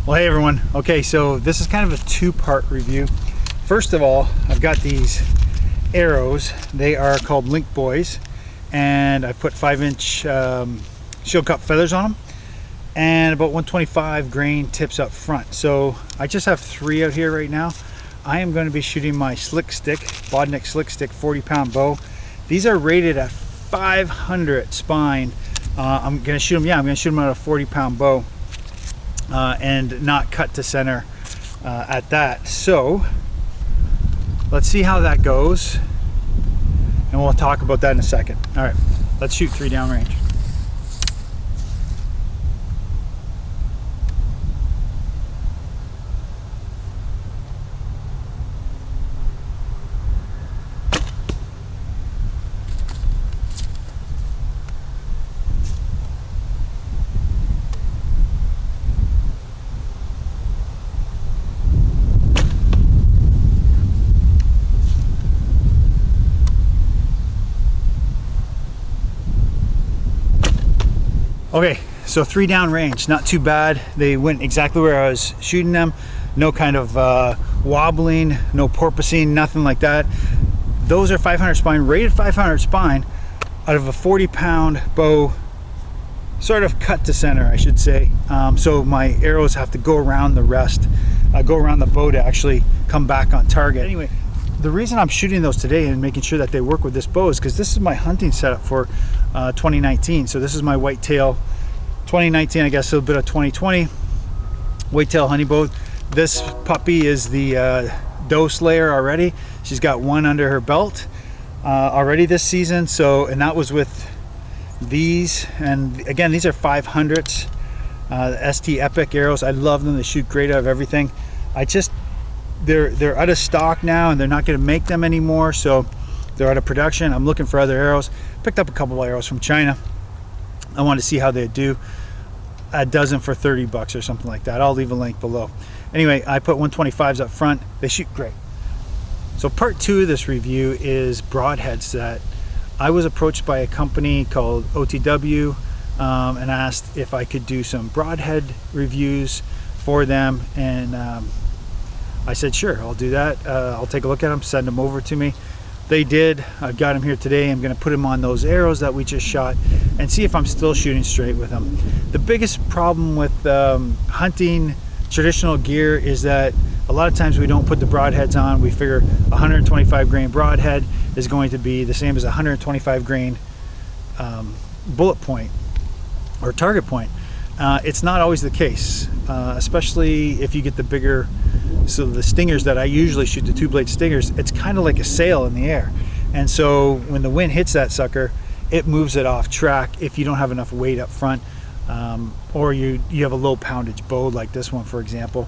Well, hey everyone. Okay, so this is kind of a two-part review. First of all, I've got these arrows. They are called Link Boys, and I put 5-inch shield cup feathers on them and about 125 grain tips up front. So I just have 3 out here right now. I am going to be shooting my slick stick, Bodnik slick stick 40-pound bow. These are rated at 500 spine. I'm going to shoot them. Yeah, I'm going to shoot them at a 40-pound bow. And not cut to center at that. So let's see how that goes, and we'll talk about that in a second. All right, let's shoot 3 down range. Okay, so 3 down range, not too bad. They went exactly where I was shooting them. No kind of wobbling, no porpoising, nothing like that. Those are 500 spine, rated 500 spine out of a 40-pound bow, sort of cut to center, I should say. So my arrows have to go around the rest, go around the bow to actually come back on target. Anyway, the reason I'm shooting those today and making sure that they work with this bow is because this is my hunting setup for 2019. So this is my whitetail 2019, I guess a little bit of 2020 whitetail hunting bow. This puppy is the doe slayer already. She's got 1 under her belt already this season. So, and that was with these, and again, these are 500s, ST Epic arrows. I love them. They shoot great out of everything. They're out of stock now, and they're not going to make them anymore, so they're out of production. I'm looking for other arrows. Picked up a couple of arrows from China. I want to see how they do. A dozen for 30 bucks or something like that. I'll leave a link below. Anyway, I put 125s up front. They shoot great. So part 2 of this review is broadheads. That I was approached by a company called OTW and asked if I could do some broadhead reviews for them, and I said sure, I'll do that. I'll take a look at them, send them over to me. They did. I've got them here today. I'm going to put them on those arrows that we just shot and see if I'm still shooting straight with them. The biggest problem with hunting traditional gear is that a lot of times we don't put the broadheads on. We figure 125 grain broadhead is going to be the same as 125 grain bullet point or target point. It's not always the case, especially if you get the bigger, so the stingers that I usually shoot, the 2-blade stingers, it's kind of like a sail in the air. And so when the wind hits that sucker, it moves it off track if you don't have enough weight up front, or you have a low poundage bow like this one, for example,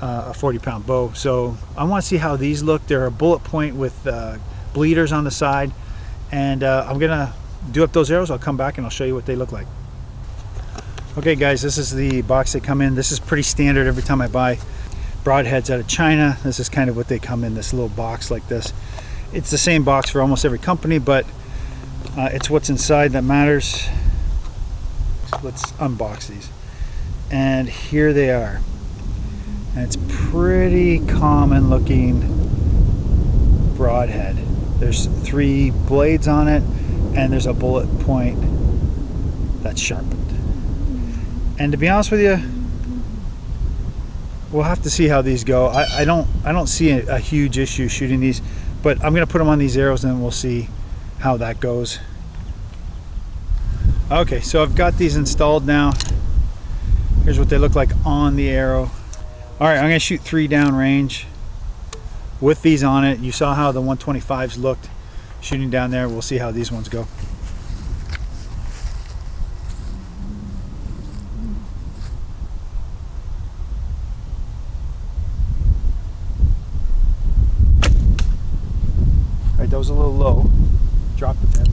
a 40-pound bow. So I want to see how these look. They're a bullet point with bleeders on the side, and I'm gonna do up those arrows. I'll come back and I'll show you what they look like. Okay guys, this is the box they come in. This is pretty standard every time I buy broadheads out of China. This is kind of what they come in, this little box like this. It's the same box for almost every company, but it's what's inside that matters. Let's unbox these. And here they are. And it's pretty common looking broadhead. There's 3 blades on it, and there's a bullet point that's sharpened. And to be honest with you, we'll have to see how these go. I don't see a huge issue shooting these, but I'm gonna put them on these arrows and we'll see how that goes. Okay, so I've got these installed now. Here's what they look like on the arrow. All right, I'm gonna shoot 3 down range with these on it. You saw how the 125s looked shooting down there. We'll see how these ones go. That was a little low. Dropped the pin.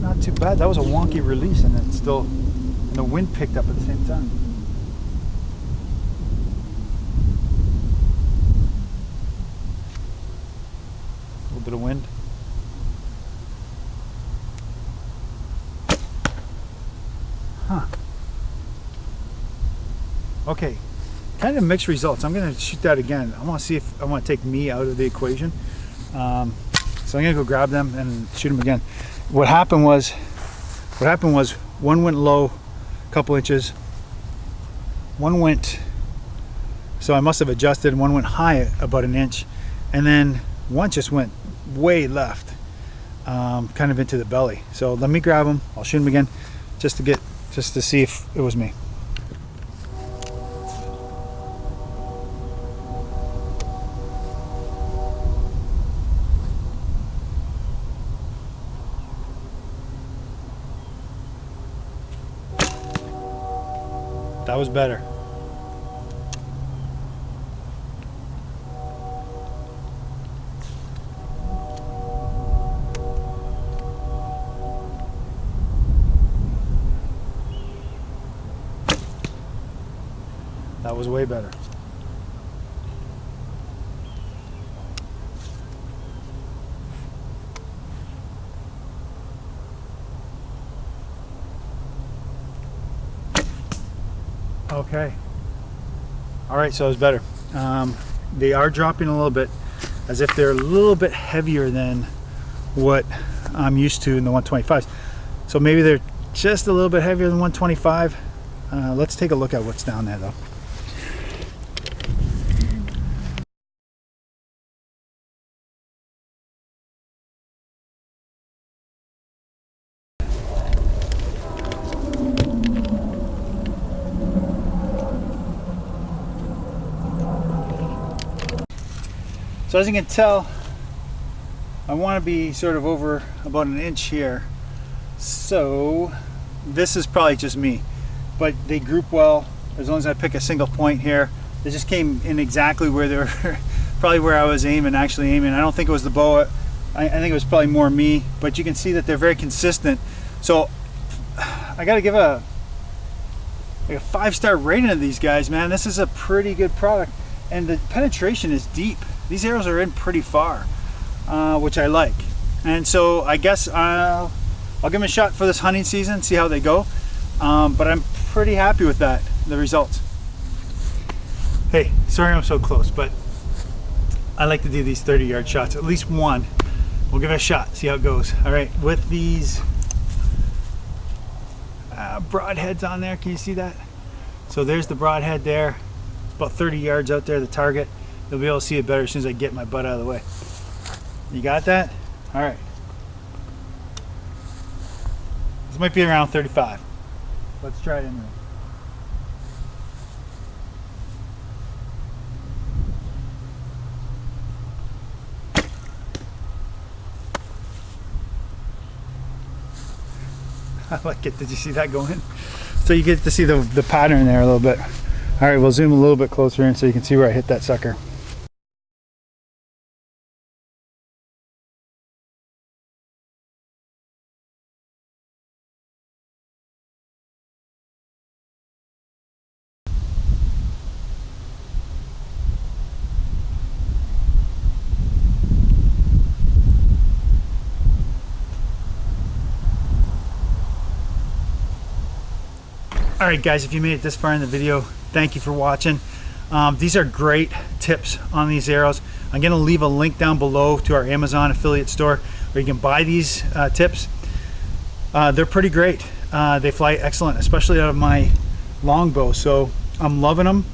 Not too bad. That was a wonky release, and it still, and the wind picked up at the same time. bit of wind. Huh. Okay, kind of mixed results. I'm gonna shoot that again. I want to see if I want to take me out of the equation. So I'm gonna go grab them and shoot them again. What happened was one went low a couple inches, one went, so I must have adjusted, one went high about an inch, and then one just went way left, kind of into the belly. So let me grab them, I'll shoot them again just to see if it was me. That was better. That was way better. Okay. All right, so it was better. They are dropping a little bit, as if they're a little bit heavier than what I'm used to in the 125s. So maybe they're just a little bit heavier than 125. Let's take a look at what's down there though. So as you can tell, I want to be sort of over about an inch here. So this is probably just me, but they group well as long as I pick a single point here. They just came in exactly where they were, probably where I was actually aiming. I don't think it was the bow. I think it was probably more me, but you can see that they're very consistent. So I got to give a 5-star rating of these guys, man. This is a pretty good product, and the penetration is deep. These arrows are in pretty far, which I like. And so I guess I'll give them a shot for this hunting season, see how they go. But I'm pretty happy with that, the results. Hey, sorry I'm so close, but I like to do these 30-yard shots, at least one. We'll give it a shot, see how it goes. All right, with these broadheads on there, can you see that? So there's the broadhead there. It's about 30 yards out there, the target. You'll be able to see it better as soon as I get my butt out of the way. You got that? All right. This might be around 35. Let's try it anyway. I like it. Did you see that going? So you get to see the pattern there a little bit. All right, we'll zoom a little bit closer in so you can see where I hit that sucker. All right, guys, if you made it this far in the video, thank you for watching. These are great tips on these arrows. I'm gonna leave a link down below to our Amazon affiliate store where you can buy these tips. They're pretty great. They fly excellent, especially out of my longbow. So I'm loving them.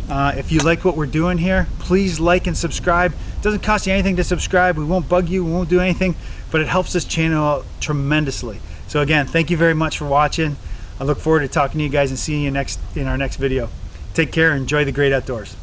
If you like what we're doing here, please like and subscribe. It doesn't cost you anything to subscribe. We won't bug you, we won't do anything, but it helps this channel out tremendously. So again, thank you very much for watching. I look forward to talking to you guys and seeing you in our next video. Take care and enjoy the great outdoors.